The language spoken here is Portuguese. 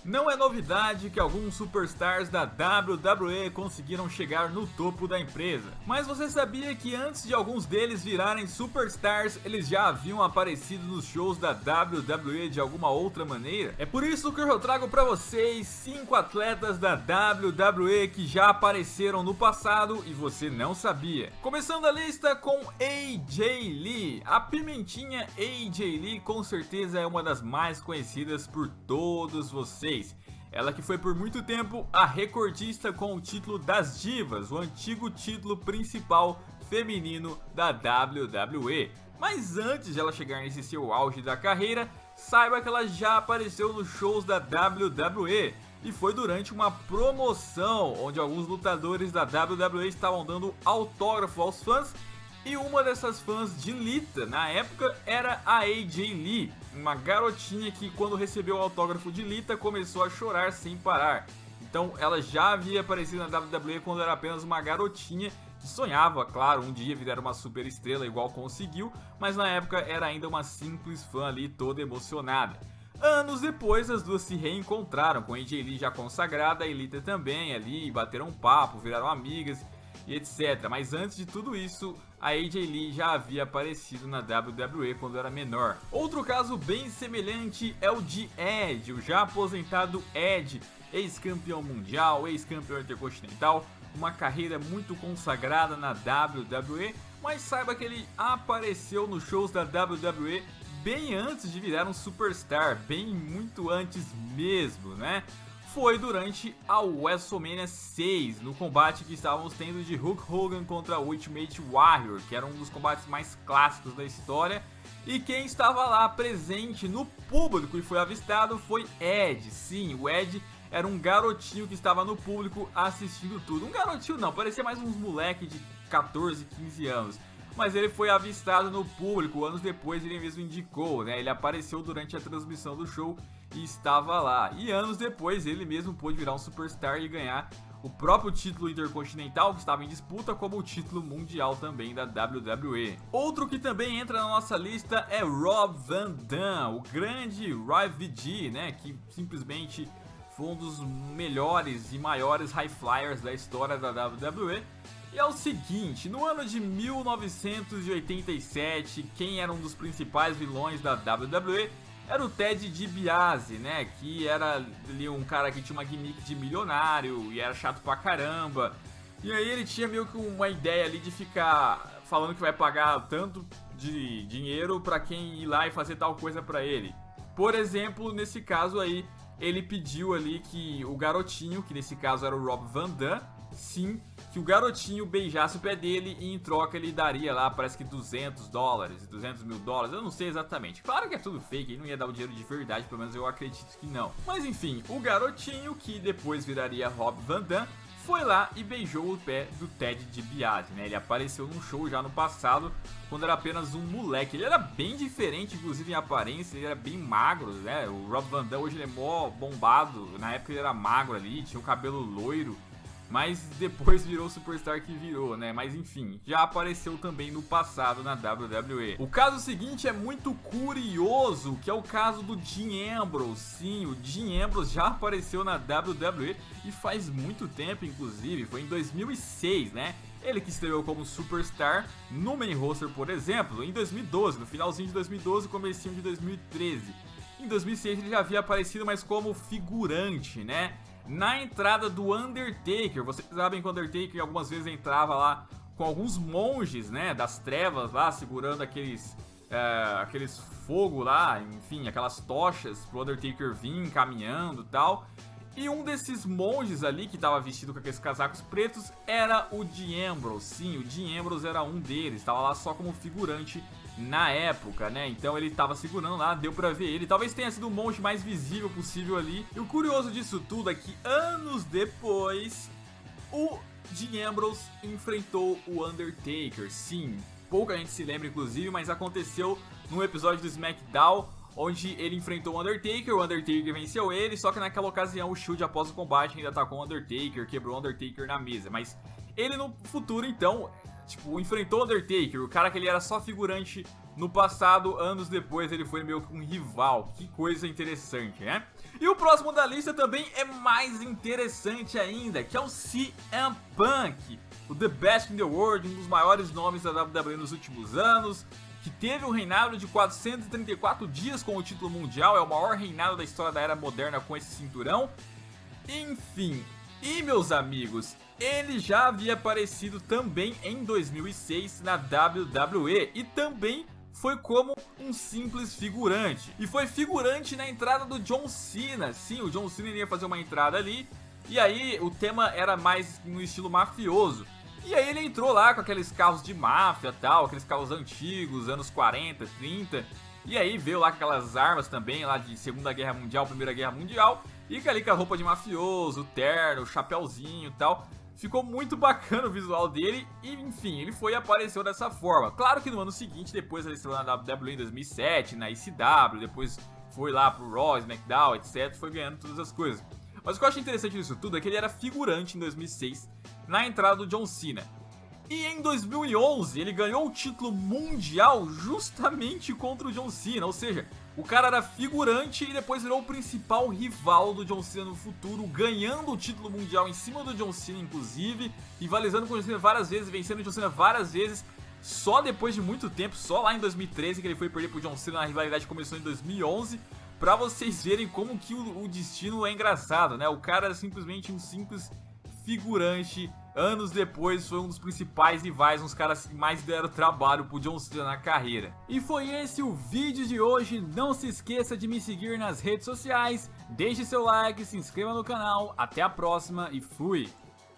Não é novidade que alguns superstars da WWE conseguiram chegar no topo da empresa, mas você sabia que antes de alguns deles virarem superstars, eles já haviam aparecido nos shows da WWE de alguma outra maneira? É por isso que eu trago pra vocês 5 atletas da WWE que já apareceram no passado e você não sabia. Começando a lista com AJ Lee. A pimentinha AJ Lee com certeza é uma das mais conhecidas por todos vocês. Ela que foi por muito tempo a recordista com o título das Divas, o antigo título principal feminino da WWE. Mas antes de ela chegar nesse seu auge da carreira, saiba que ela já apareceu nos shows da WWE. E foi durante uma promoção onde alguns lutadores da WWE estavam dando autógrafo aos fãs. E uma dessas fãs de Lita, na época, era a AJ Lee, uma garotinha que quando recebeu o autógrafo de Lita começou a chorar sem parar. Então ela já havia aparecido na WWE quando era apenas uma garotinha que sonhava, claro, um dia virar uma super estrela igual conseguiu, mas na época era ainda uma simples fã ali toda emocionada. Anos depois, as duas se reencontraram, com a AJ Lee já consagrada e Lita também ali, bateram um papo, viraram amigas e etc. Mas antes de tudo isso, a AJ Lee já havia aparecido na WWE quando era menor. Outro caso bem semelhante é o de Edge, o já aposentado Edge, ex-campeão mundial, ex-campeão intercontinental, uma carreira muito consagrada na WWE, mas saiba que ele apareceu nos shows da WWE bem antes de virar um superstar, bem muito antes mesmo, né? Foi durante a WrestleMania 6, no combate que estávamos tendo de Hulk Hogan contra Ultimate Warrior, que era um dos combates mais clássicos da história. E quem estava lá presente no público e foi avistado foi Edge. Sim, o Edge era um garotinho que estava no público assistindo tudo. Um garotinho não, parecia mais uns moleque de 14, 15 anos. Mas ele foi avistado no público, anos depois ele mesmo indicou, né? Ele apareceu durante a transmissão do show e estava lá. E anos depois ele mesmo pôde virar um superstar e ganhar o próprio título intercontinental que estava em disputa, como o título mundial também da WWE. Outro que também entra na nossa lista é Rob Van Dam, o grande RVD, né? Que simplesmente foi um dos melhores e maiores high flyers da história da WWE. E é o seguinte, no ano de 1987, quem era um dos principais vilões da WWE era o Ted DiBiase, né? Que era ali um cara que tinha uma gimmick de milionário e era chato pra caramba. E aí ele tinha meio que uma ideia ali de ficar falando que vai pagar tanto de dinheiro pra quem ir lá e fazer tal coisa pra ele. Por exemplo, nesse caso aí, ele pediu ali que o garotinho, que nesse caso era o Rob Van Dam, sim, que o garotinho beijasse o pé dele e em troca ele daria lá, parece que $200, $200 mil, eu não sei exatamente. Claro que é tudo fake, ele não ia dar o dinheiro de verdade, pelo menos eu acredito que não. Mas enfim, o garotinho, que depois viraria Rob Van Dam, foi lá e beijou o pé do Ted DiBiase, né? Ele apareceu num show já no passado, quando era apenas um moleque. Ele era bem diferente, inclusive em aparência, ele era bem magro, né? O Rob Van Dam hoje ele é mó bombado, na época ele era magro ali, tinha o cabelo loiro. Mas depois virou o superstar que virou, né? Mas enfim, já apareceu também no passado na WWE. O caso seguinte é muito curioso, que é o caso do Dean Ambrose. Sim, o Dean Ambrose já apareceu na WWE e faz muito tempo, inclusive, foi em 2006, né? Ele que estreou como superstar no main roster, por exemplo, em 2012, no finalzinho de 2012 e comecinho de 2013. Em 2006 ele já havia aparecido, mas como figurante, né? Na entrada do Undertaker. Vocês sabem que o Undertaker algumas vezes entrava lá com alguns monges, né, das trevas lá, segurando aqueles fogo lá, enfim, aquelas tochas pro Undertaker vir caminhando e tal. E um desses monges ali, que estava vestido com aqueles casacos pretos, era o Dean Ambrose. Sim, o Dean Ambrose era um deles, estava lá só como figurante na época, né? Então ele estava segurando lá, deu pra ver ele. Talvez tenha sido o monge mais visível possível ali. E o curioso disso tudo é que anos depois, o Dean Ambrose enfrentou o Undertaker. Sim, pouca gente se lembra inclusive, mas aconteceu num episódio do SmackDown, onde ele enfrentou o Undertaker venceu ele, só que naquela ocasião o Shield, após o combate, ainda atacou o Undertaker, quebrou o Undertaker na mesa. Mas ele no futuro, então, tipo, enfrentou o Undertaker, o cara que ele era só figurante no passado, anos depois, ele foi meio que um rival. Que coisa interessante, né? E o próximo da lista também é mais interessante ainda, que é o CM Punk, o The Best in the World, um dos maiores nomes da WWE nos últimos anos, que teve um reinado de 434 dias com o título mundial, é o maior reinado da história da era moderna com esse cinturão. Enfim, e meus amigos, ele já havia aparecido também em 2006 na WWE e também foi como um simples figurante. E foi figurante na entrada do John Cena. Sim, o John Cena iria fazer uma entrada ali, e aí o tema era mais no estilo mafioso. E aí ele entrou lá com aqueles carros de máfia tal, aqueles carros antigos, anos 40, 30. E aí veio lá com aquelas armas também, lá de Segunda Guerra Mundial, Primeira Guerra Mundial. E ali com a roupa de mafioso, terno, chapéuzinho e tal. Ficou muito bacana o visual dele e, enfim, ele foi e apareceu dessa forma. Claro que no ano seguinte, depois ele estreou na WWE em 2007, na ECW, depois foi lá pro Raw, SmackDown, etc, foi ganhando todas as coisas. Mas o que eu acho interessante disso tudo é que ele era figurante em 2006, na entrada do John Cena. E em 2011 ele ganhou o título mundial justamente contra o John Cena, ou seja, o cara era figurante e depois virou o principal rival do John Cena no futuro, ganhando o título mundial em cima do John Cena, inclusive, rivalizando com o John Cena várias vezes, vencendo o John Cena várias vezes, só depois de muito tempo, só lá em 2013 que ele foi perder pro John Cena, a rivalidade começou em 2011, pra vocês verem como que o destino é engraçado, né? O cara era simplesmente um simples figurante. Anos depois foi um dos principais rivais, uns caras que mais deram trabalho pro John Cena na carreira. E foi esse o vídeo de hoje, não se esqueça de me seguir nas redes sociais, deixe seu like, se inscreva no canal, até a próxima e fui!